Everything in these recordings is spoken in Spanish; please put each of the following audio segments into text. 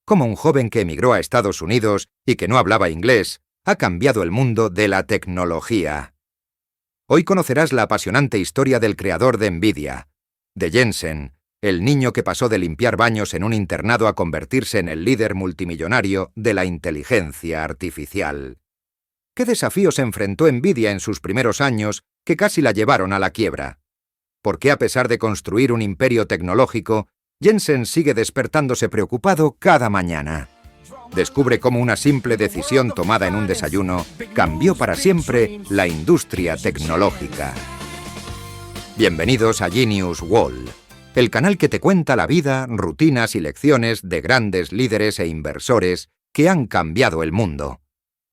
cómo un joven que emigró a Estados Unidos y que no hablaba inglés ha cambiado el mundo de la tecnología. Hoy conocerás la apasionante historia del creador de NVIDIA, de Jensen, el niño que pasó de limpiar baños en un internado a convertirse en el líder multimillonario de la inteligencia artificial. ¿Qué desafíos enfrentó NVIDIA en sus primeros años que casi la llevaron a la quiebra? ¿Por qué, a pesar de construir un imperio tecnológico, Jensen sigue despertándose preocupado cada mañana? Descubre cómo una simple decisión tomada en un desayuno cambió para siempre la industria tecnológica. Bienvenidos a Genius Wall, el canal que te cuenta la vida, rutinas y lecciones de grandes líderes e inversores que han cambiado el mundo,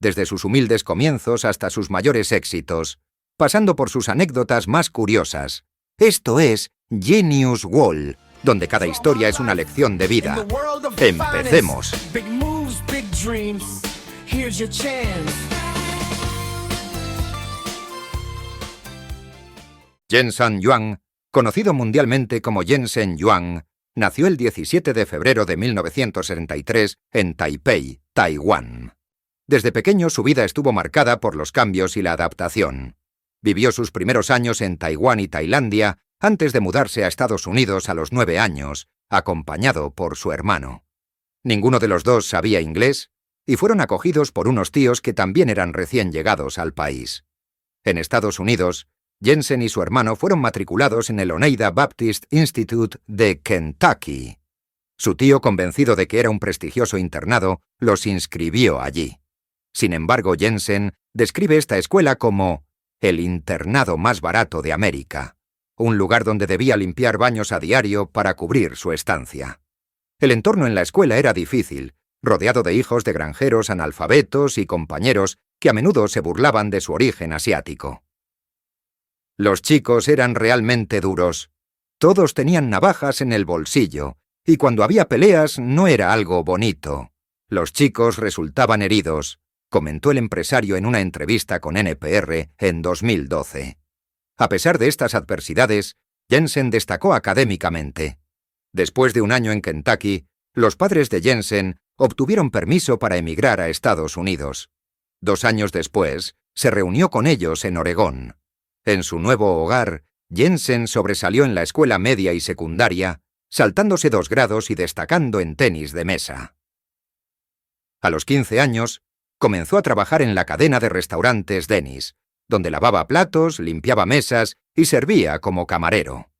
desde sus humildes comienzos hasta sus mayores éxitos, pasando por sus anécdotas más curiosas. Esto es Genius Wall, donde cada historia es una lección de vida. ¡Empecemos! Jensen Huang, conocido mundialmente como Jensen Huang, nació el 17 de febrero de 1963 en Taipei, Taiwán. Desde pequeño su vida estuvo marcada por los cambios y la adaptación. Vivió sus primeros años en Taiwán y Tailandia antes de mudarse a Estados Unidos a los 9 años, acompañado por su hermano. Ninguno de los dos sabía inglés y fueron acogidos por unos tíos que también eran recién llegados al país. En Estados Unidos, Jensen y su hermano fueron matriculados en el Oneida Baptist Institute de Kentucky. Su tío, convencido de que era un prestigioso internado, los inscribió allí. Sin embargo, Jensen describe esta escuela como el internado más barato de América, un lugar donde debía limpiar baños a diario para cubrir su estancia. El entorno en la escuela era difícil, rodeado de hijos de granjeros analfabetos y compañeros que a menudo se burlaban de su origen asiático. Los chicos eran realmente duros. Todos tenían navajas en el bolsillo, y cuando había peleas no era algo bonito. Los chicos resultaban heridos, comentó el empresario en una entrevista con NPR en 2012. A pesar de estas adversidades, Jensen destacó académicamente. Después de un año en Kentucky, los padres de Jensen obtuvieron permiso para emigrar a Estados Unidos. 2 años después, se reunió con ellos en Oregón. En su nuevo hogar, Jensen sobresalió en la escuela media y secundaria, saltándose 2 grados y destacando en tenis de mesa. A los 15 años, comenzó a trabajar en la cadena de restaurantes Denny's, donde lavaba platos, limpiaba mesas y servía como camarero.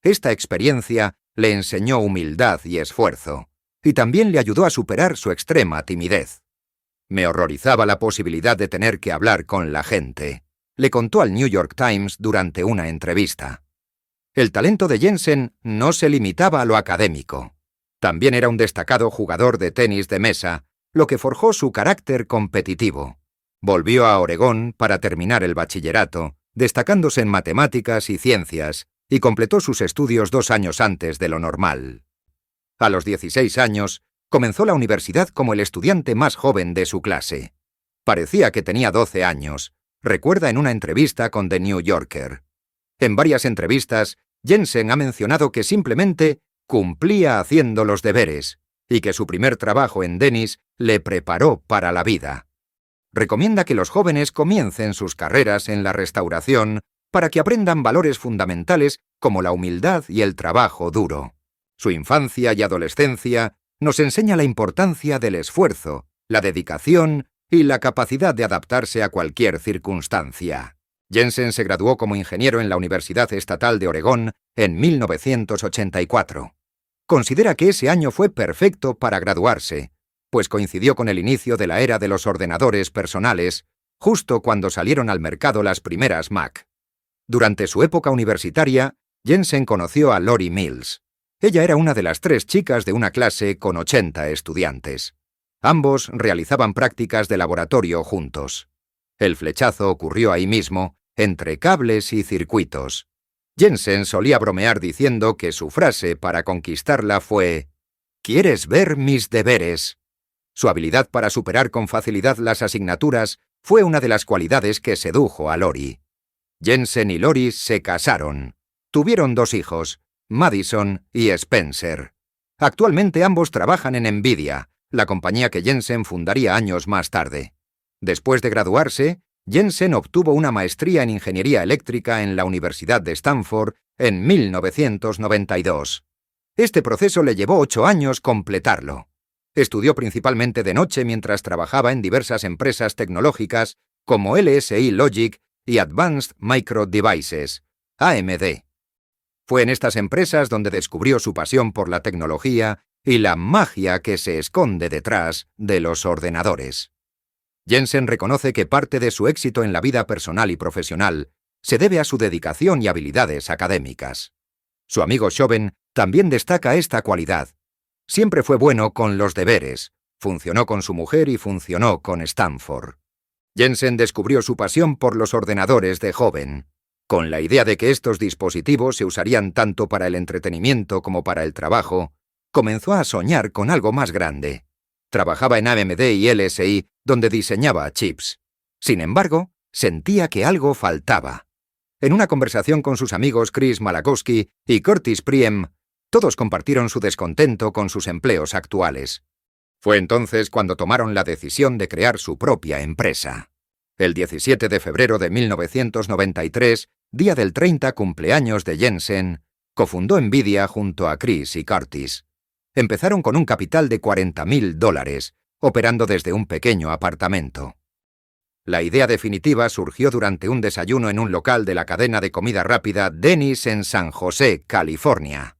Esta experiencia le enseñó humildad y esfuerzo, y también le ayudó a superar su extrema timidez. Me horrorizaba la posibilidad de tener que hablar con la gente, le contó al New York Times durante una entrevista. El talento de Jensen no se limitaba a lo académico. También era un destacado jugador de tenis de mesa, lo que forjó su carácter competitivo. Volvió a Oregón para terminar el bachillerato, destacándose en matemáticas y ciencias, y completó sus estudios 2 años antes de lo normal. A los 16 años, comenzó la universidad como el estudiante más joven de su clase. Parecía que tenía 12 años, recuerda en una entrevista con The New Yorker. En varias entrevistas, Jensen ha mencionado que simplemente cumplía haciendo los deberes, y que su primer trabajo en Denny's le preparó para la vida. Recomienda que los jóvenes comiencen sus carreras en la restauración para que aprendan valores fundamentales como la humildad y el trabajo duro. Su infancia y adolescencia nos enseña la importancia del esfuerzo, la dedicación y la capacidad de adaptarse a cualquier circunstancia. Jensen se graduó como ingeniero en la Universidad Estatal de Oregón en 1984. Considera que ese año fue perfecto para graduarse, pues coincidió con el inicio de la era de los ordenadores personales, justo cuando salieron al mercado las primeras Mac. Durante su época universitaria, Jensen conoció a Lori Mills. Ella era una de las 3 chicas de una clase con 80 estudiantes. Ambos realizaban prácticas de laboratorio juntos. El flechazo ocurrió ahí mismo, entre cables y circuitos. Jensen solía bromear diciendo que su frase para conquistarla fue «¿Quieres ver mis deberes?». Su habilidad para superar con facilidad las asignaturas fue una de las cualidades que sedujo a Lori. Jensen y Lori se casaron. Tuvieron 2 hijos, Madison y Spencer. Actualmente ambos trabajan en Nvidia, la compañía que Jensen fundaría años más tarde. Después de graduarse, Jensen obtuvo una maestría en Ingeniería Eléctrica en la Universidad de Stanford en 1992. Este proceso le llevó 8 años completarlo. Estudió principalmente de noche mientras trabajaba en diversas empresas tecnológicas como LSI Logic y Advanced Micro Devices, AMD. Fue en estas empresas donde descubrió su pasión por la tecnología y la magia que se esconde detrás de los ordenadores. Jensen reconoce que parte de su éxito en la vida personal y profesional se debe a su dedicación y habilidades académicas. Su amigo Chauvin también destaca esta cualidad. Siempre fue bueno con los deberes, funcionó con su mujer y funcionó con Stanford. Jensen descubrió su pasión por los ordenadores de joven. Con la idea de que estos dispositivos se usarían tanto para el entretenimiento como para el trabajo, comenzó a soñar con algo más grande. Trabajaba en AMD y LSI, donde diseñaba chips. Sin embargo, sentía que algo faltaba. En una conversación con sus amigos Chris Malachowski y Curtis Priem, todos compartieron su descontento con sus empleos actuales. Fue entonces cuando tomaron la decisión de crear su propia empresa. El 17 de febrero de 1993, día del 30 cumpleaños de Jensen, cofundó Nvidia junto a Chris y Curtis. Empezaron con un capital de $40.000, operando desde un pequeño apartamento. La idea definitiva surgió durante un desayuno en un local de la cadena de comida rápida Denny's en San José, California.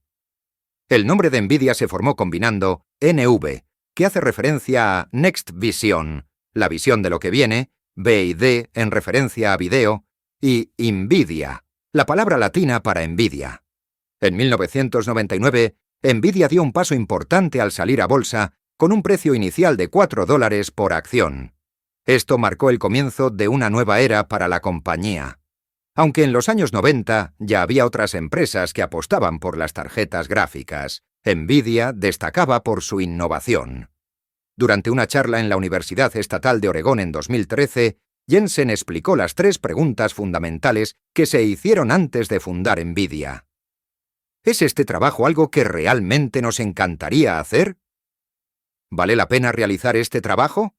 El nombre de Nvidia se formó combinando NV, que hace referencia a Next Vision, la visión de lo que viene, V y D en referencia a video, y Nvidia, la palabra latina para envidia. En 1999, Nvidia dio un paso importante al salir a bolsa con un precio inicial de $4 por acción. Esto marcó el comienzo de una nueva era para la compañía. Aunque en los años 90 ya había otras empresas que apostaban por las tarjetas gráficas, Nvidia destacaba por su innovación. Durante una charla en la Universidad Estatal de Oregón en 2013, Jensen explicó las 3 preguntas fundamentales que se hicieron antes de fundar Nvidia. ¿Es este trabajo algo que realmente nos encantaría hacer? ¿Vale la pena realizar este trabajo?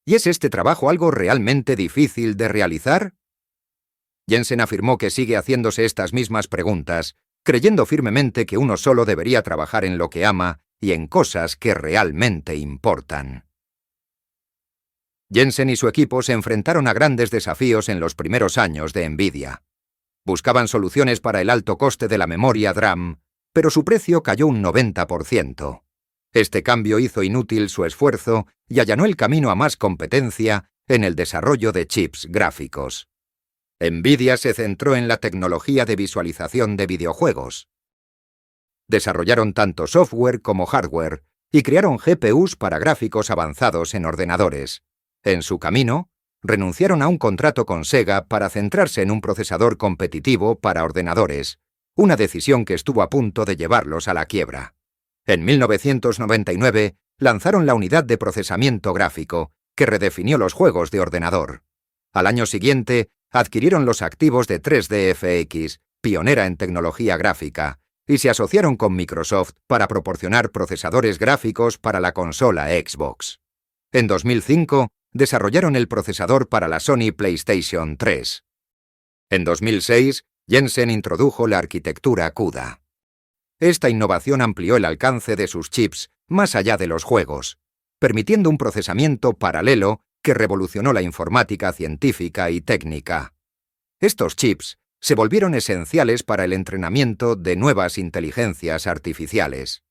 ¿Y es este trabajo algo realmente difícil de realizar? Jensen afirmó que sigue haciéndose estas mismas preguntas, creyendo firmemente que uno solo debería trabajar en lo que ama y en cosas que realmente importan. Jensen y su equipo se enfrentaron a grandes desafíos en los primeros años de Nvidia. Buscaban soluciones para el alto coste de la memoria DRAM, pero su precio cayó un 90%. Este cambio hizo inútil su esfuerzo y allanó el camino a más competencia en el desarrollo de chips gráficos. Nvidia se centró en la tecnología de visualización de videojuegos. Desarrollaron tanto software como hardware y crearon GPUs para gráficos avanzados en ordenadores. En su camino, renunciaron a un contrato con Sega para centrarse en un procesador competitivo para ordenadores, una decisión que estuvo a punto de llevarlos a la quiebra. En 1999 lanzaron la unidad de procesamiento gráfico, que redefinió los juegos de ordenador. Al año siguiente, adquirieron los activos de 3DFX, pionera en tecnología gráfica, y se asociaron con Microsoft para proporcionar procesadores gráficos para la consola Xbox. En 2005, desarrollaron el procesador para la Sony PlayStation 3. En 2006, Jensen introdujo la arquitectura CUDA. Esta innovación amplió el alcance de sus chips más allá de los juegos, permitiendo un procesamiento paralelo que revolucionó la informática científica y técnica. Estos chips se volvieron esenciales para el entrenamiento de nuevas inteligencias artificiales.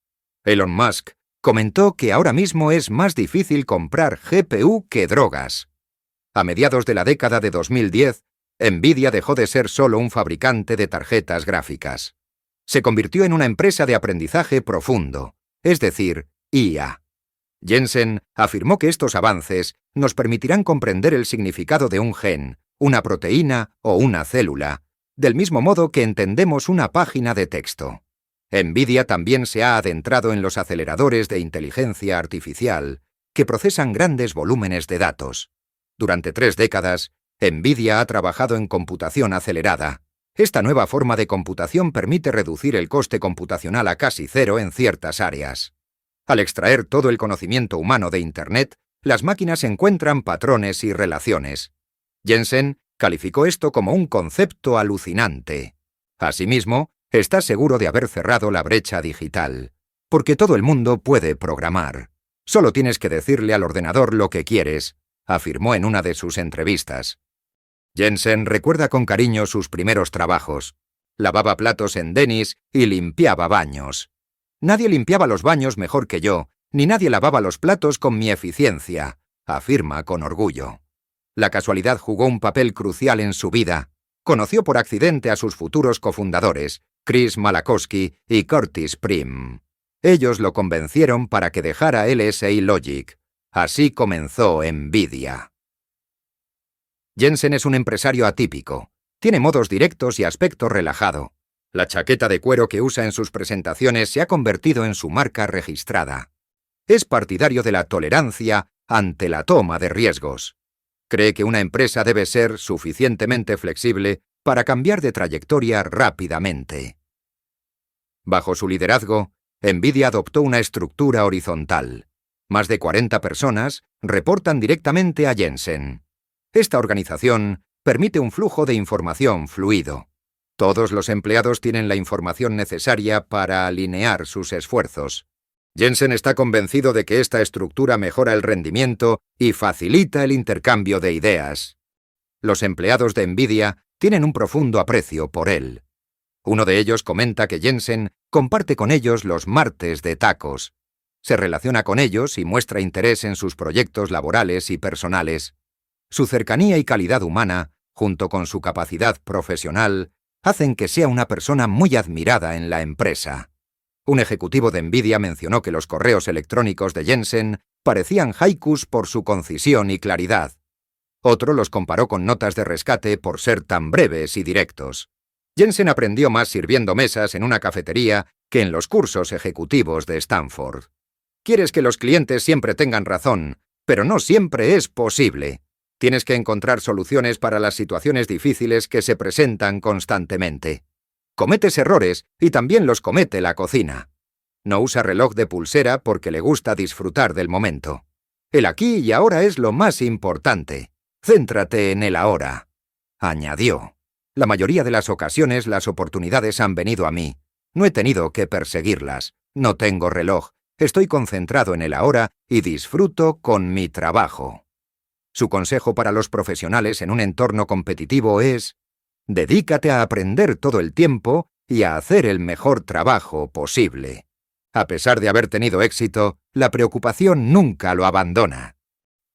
Elon Musk comentó que ahora mismo es más difícil comprar GPU que drogas. A mediados de la década de 2010, Nvidia dejó de ser solo un fabricante de tarjetas gráficas. Se convirtió en una empresa de aprendizaje profundo, es decir, IA. Jensen afirmó que estos avances nos permitirán comprender el significado de un gen, una proteína o una célula, del mismo modo que entendemos una página de texto. Nvidia también se ha adentrado en los aceleradores de inteligencia artificial, que procesan grandes volúmenes de datos. Durante 3 décadas, Nvidia ha trabajado en computación acelerada, Esta nueva forma de computación permite reducir el coste computacional a casi cero en ciertas áreas. Al extraer todo el conocimiento humano de Internet, las máquinas encuentran patrones y relaciones. Jensen calificó esto como un concepto alucinante. Asimismo, está seguro de haber cerrado la brecha digital, porque todo el mundo puede programar. Solo tienes que decirle al ordenador lo que quieres, afirmó en una de sus entrevistas. Jensen recuerda con cariño sus primeros trabajos. Lavaba platos en Denny's y limpiaba baños. Nadie limpiaba los baños mejor que yo, ni nadie lavaba los platos con mi eficiencia, afirma con orgullo. La casualidad jugó un papel crucial en su vida. Conoció por accidente a sus futuros cofundadores, Chris Malachowski y Curtis Prim. Ellos lo convencieron para que dejara LSI Logic. Así comenzó NVIDIA. Jensen es un empresario atípico. Tiene modos directos y aspecto relajado. La chaqueta de cuero que usa en sus presentaciones se ha convertido en su marca registrada. Es partidario de la tolerancia ante la toma de riesgos. Cree que una empresa debe ser suficientemente flexible para cambiar de trayectoria rápidamente. Bajo su liderazgo, NVIDIA adoptó una estructura horizontal. Más de 40 personas reportan directamente a Jensen. Esta organización permite un flujo de información fluido. Todos los empleados tienen la información necesaria para alinear sus esfuerzos. Jensen está convencido de que esta estructura mejora el rendimiento y facilita el intercambio de ideas. Los empleados de NVIDIA tienen un profundo aprecio por él. Uno de ellos comenta que Jensen comparte con ellos los martes de tacos. Se relaciona con ellos y muestra interés en sus proyectos laborales y personales. Su cercanía y calidad humana, junto con su capacidad profesional, hacen que sea una persona muy admirada en la empresa. Un ejecutivo de NVIDIA mencionó que los correos electrónicos de Jensen parecían haikus por su concisión y claridad. Otro los comparó con notas de rescate por ser tan breves y directos. Jensen aprendió más sirviendo mesas en una cafetería que en los cursos ejecutivos de Stanford. Quieres que los clientes siempre tengan razón, pero no siempre es posible. Tienes que encontrar soluciones para las situaciones difíciles que se presentan constantemente. Cometes errores y también los comete la cocina. No usa reloj de pulsera porque le gusta disfrutar del momento. El aquí y ahora es lo más importante. Céntrate en el ahora, añadió. La mayoría de las ocasiones las oportunidades han venido a mí. No he tenido que perseguirlas. No tengo reloj. Estoy concentrado en el ahora y disfruto con mi trabajo. Su consejo para los profesionales en un entorno competitivo es: dedícate a aprender todo el tiempo y a hacer el mejor trabajo posible. A pesar de haber tenido éxito, la preocupación nunca lo abandona.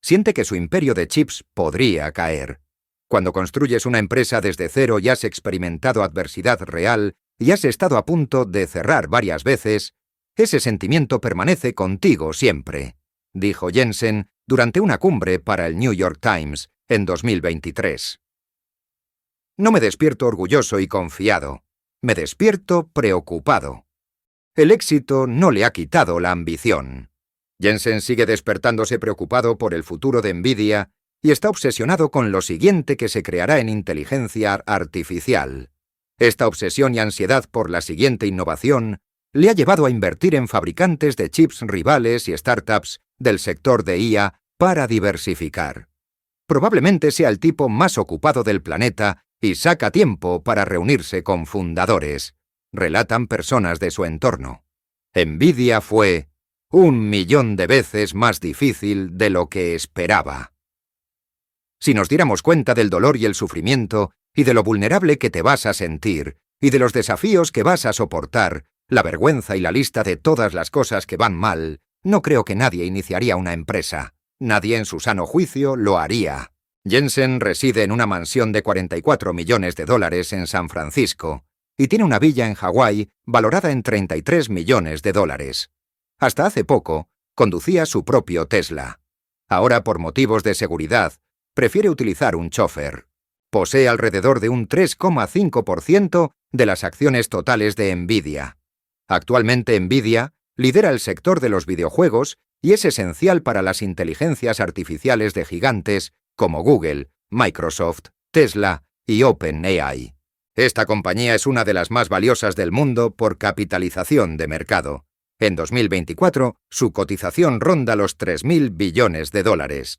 Siente que su imperio de chips podría caer. Cuando construyes una empresa desde cero y has experimentado adversidad real y has estado a punto de cerrar varias veces, ese sentimiento permanece contigo siempre, dijo Jensen durante una cumbre para el New York Times en 2023. No me despierto orgulloso y confiado, me despierto preocupado. El éxito no le ha quitado la ambición. Jensen sigue despertándose preocupado por el futuro de NVIDIA y está obsesionado con lo siguiente que se creará en inteligencia artificial. Esta obsesión y ansiedad por la siguiente innovación le ha llevado a invertir en fabricantes de chips rivales y startups del sector de IA para diversificar. Probablemente sea el tipo más ocupado del planeta y saca tiempo para reunirse con fundadores, relatan personas de su entorno. NVIDIA fue 1.000.000 de veces más difícil de lo que esperaba. Si nos diéramos cuenta del dolor y el sufrimiento, y de lo vulnerable que te vas a sentir, y de los desafíos que vas a soportar, la vergüenza y la lista de todas las cosas que van mal, no creo que nadie iniciaría una empresa. Nadie en su sano juicio lo haría. Jensen reside en una mansión de $44 millones en San Francisco, y tiene una villa en Hawái valorada en $33 millones. Hasta hace poco, conducía su propio Tesla. Ahora, por motivos de seguridad, prefiere utilizar un chofer. Posee alrededor de un 3,5% de las acciones totales de NVIDIA. Actualmente NVIDIA lidera el sector de los videojuegos y es esencial para las inteligencias artificiales de gigantes como Google, Microsoft, Tesla y OpenAI. Esta compañía es una de las más valiosas del mundo por capitalización de mercado. En 2024, su cotización ronda los 3.000 billones de dólares.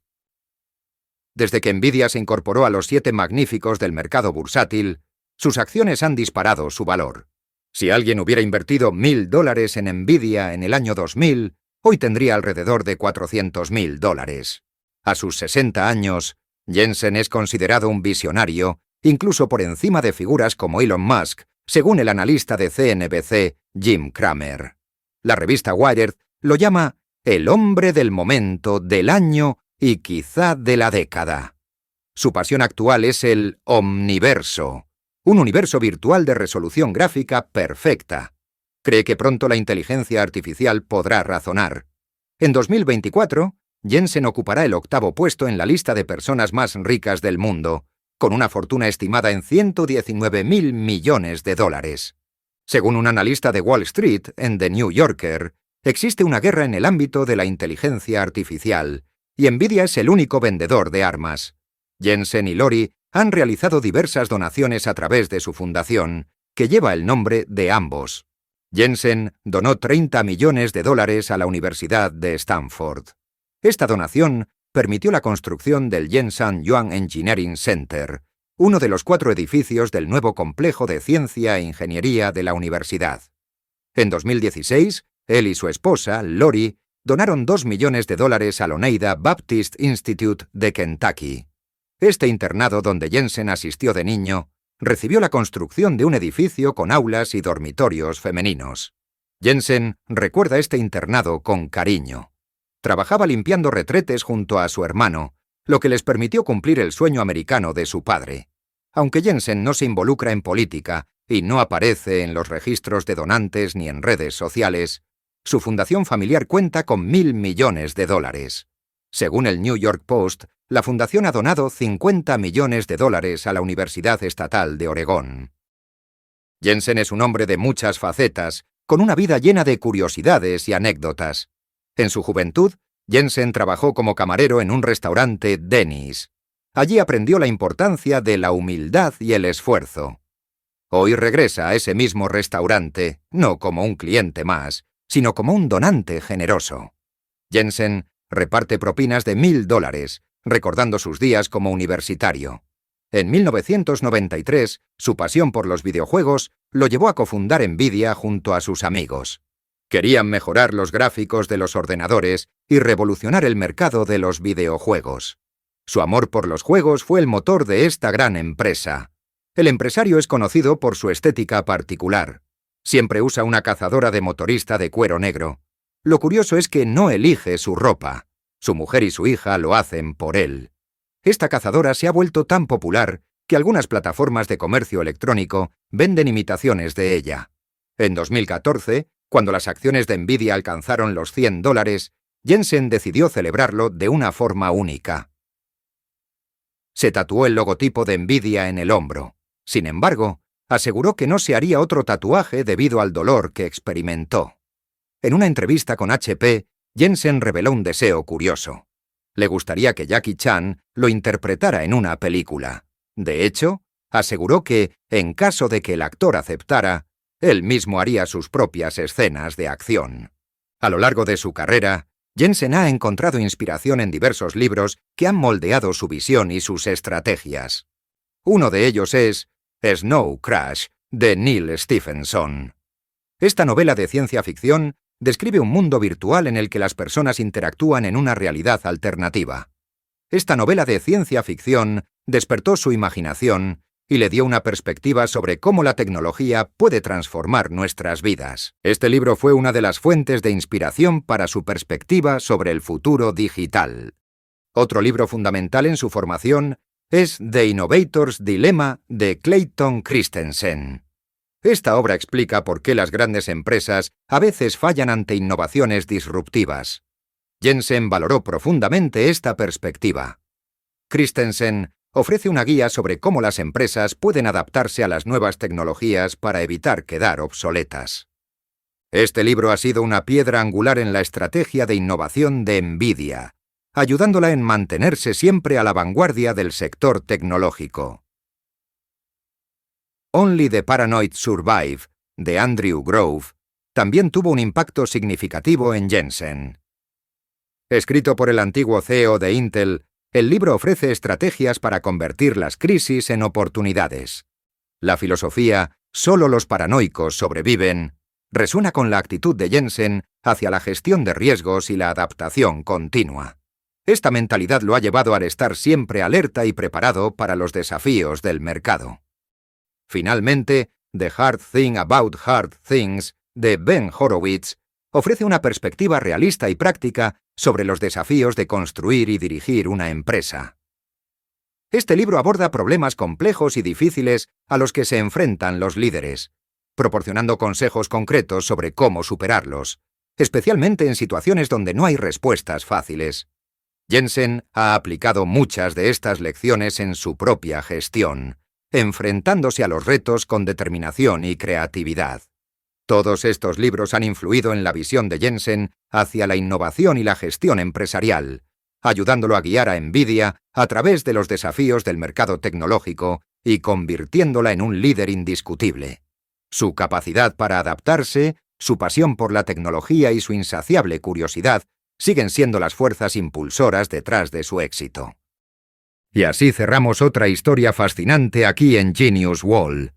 Desde que Nvidia se incorporó a los 7 magníficos del mercado bursátil, sus acciones han disparado su valor. Si alguien hubiera invertido $1.000 en Nvidia en el año 2000, hoy tendría alrededor de $400.000. A sus 60 años, Jensen es considerado un visionario, incluso por encima de figuras como Elon Musk, según el analista de CNBC, Jim Cramer. La revista Wired lo llama el hombre del momento, del año y quizá de la década. Su pasión actual es el omniverso, un universo virtual de resolución gráfica perfecta. Cree que pronto la inteligencia artificial podrá razonar. En 2024, Jensen ocupará el 8º puesto en la lista de personas más ricas del mundo, con una fortuna estimada en $119.000 millones. Según un analista de Wall Street en The New Yorker, existe una guerra en el ámbito de la inteligencia artificial, y Nvidia es el único vendedor de armas. Jensen y Lori han realizado diversas donaciones a través de su fundación, que lleva el nombre de ambos. Jensen donó $30 millones a la Universidad de Stanford. Esta donación permitió la construcción del Jensen-Yuan Engineering Center, uno de los 4 edificios del nuevo complejo de ciencia e ingeniería de la universidad. En 2016, él y su esposa, Lori, donaron $2 millones al Oneida Baptist Institute de Kentucky. Este internado donde Jensen asistió de niño recibió la construcción de un edificio con aulas y dormitorios femeninos. Jensen recuerda este internado con cariño. Trabajaba limpiando retretes junto a su hermano, lo que les permitió cumplir el sueño americano de su padre. Aunque Jensen no se involucra en política y no aparece en los registros de donantes ni en redes sociales, su fundación familiar cuenta con $1.000 millones. Según el New York Post, la fundación ha donado $50 millones a la Universidad Estatal de Oregón. Jensen es un hombre de muchas facetas, con una vida llena de curiosidades y anécdotas. En su juventud, Jensen trabajó como camarero en un restaurante Denny's. Allí aprendió la importancia de la humildad y el esfuerzo. Hoy regresa a ese mismo restaurante, no como un cliente más, sino como un donante generoso. Jensen reparte propinas de $1.000, recordando sus días como universitario. En 1993, su pasión por los videojuegos lo llevó a cofundar Nvidia junto a sus amigos. Querían mejorar los gráficos de los ordenadores y revolucionar el mercado de los videojuegos. Su amor por los juegos fue el motor de esta gran empresa. El empresario es conocido por su estética particular. Siempre usa una cazadora de motorista de cuero negro. Lo curioso es que no elige su ropa. Su mujer y su hija lo hacen por él. Esta cazadora se ha vuelto tan popular que algunas plataformas de comercio electrónico venden imitaciones de ella. En 2014, cuando las acciones de Nvidia alcanzaron los $100, Jensen decidió celebrarlo de una forma única. Se tatuó el logotipo de Nvidia en el hombro. Sin embargo, aseguró que no se haría otro tatuaje debido al dolor que experimentó. En una entrevista con HP, Jensen reveló un deseo curioso. Le gustaría que Jackie Chan lo interpretara en una película. De hecho, aseguró que, en caso de que el actor aceptara, él mismo haría sus propias escenas de acción. A lo largo de su carrera, Jensen ha encontrado inspiración en diversos libros que han moldeado su visión y sus estrategias. Uno de ellos es Snow Crash, de Neal Stephenson. Esta novela de ciencia ficción describe un mundo virtual en el que las personas interactúan en una realidad alternativa. Esta novela de ciencia ficción despertó su imaginación y le dio una perspectiva sobre cómo la tecnología puede transformar nuestras vidas. Este libro fue una de las fuentes de inspiración para su perspectiva sobre el futuro digital. Otro libro fundamental en su formación es The Innovator's Dilemma de Clayton Christensen. Esta obra explica por qué las grandes empresas a veces fallan ante innovaciones disruptivas. Jensen valoró profundamente esta perspectiva. Christensen ofrece una guía sobre cómo las empresas pueden adaptarse a las nuevas tecnologías para evitar quedar obsoletas. Este libro ha sido una piedra angular en la estrategia de innovación de Nvidia, ayudándola en mantenerse siempre a la vanguardia del sector tecnológico. Only the Paranoid Survive, de Andrew Grove, también tuvo un impacto significativo en Jensen. Escrito por el antiguo CEO de Intel, el libro ofrece estrategias para convertir las crisis en oportunidades. La filosofía «solo los paranoicos sobreviven» resuena con la actitud de Jensen hacia la gestión de riesgos y la adaptación continua. Esta mentalidad lo ha llevado a estar siempre alerta y preparado para los desafíos del mercado. Finalmente, The Hard Thing About Hard Things, de Ben Horowitz, ofrece una perspectiva realista y práctica sobre los desafíos de construir y dirigir una empresa. Este libro aborda problemas complejos y difíciles a los que se enfrentan los líderes, proporcionando consejos concretos sobre cómo superarlos, especialmente en situaciones donde no hay respuestas fáciles. Jensen ha aplicado muchas de estas lecciones en su propia gestión, enfrentándose a los retos con determinación y creatividad. Todos estos libros han influido en la visión de Jensen hacia la innovación y la gestión empresarial, ayudándolo a guiar a NVIDIA a través de los desafíos del mercado tecnológico y convirtiéndola en un líder indiscutible. Su capacidad para adaptarse, su pasión por la tecnología y su insaciable curiosidad siguen siendo las fuerzas impulsoras detrás de su éxito. Y así cerramos otra historia fascinante aquí en Genius Wall.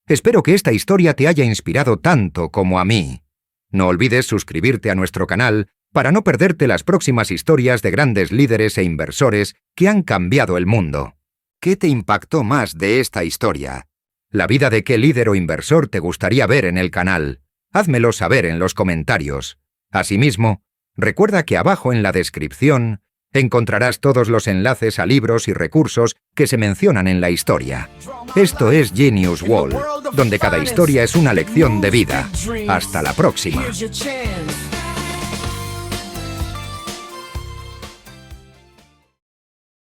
Espero que esta historia te haya inspirado tanto como a mí. No olvides suscribirte a nuestro canal para no perderte las próximas historias de grandes líderes e inversores que han cambiado el mundo. ¿Qué te impactó más de esta historia? ¿La vida de qué líder o inversor te gustaría ver en el canal? Házmelo saber en los comentarios. Asimismo, recuerda que abajo en la descripción encontrarás todos los enlaces a libros y recursos que se mencionan en la historia. Esto es Genius Wall, donde cada historia es una lección de vida. Hasta la próxima.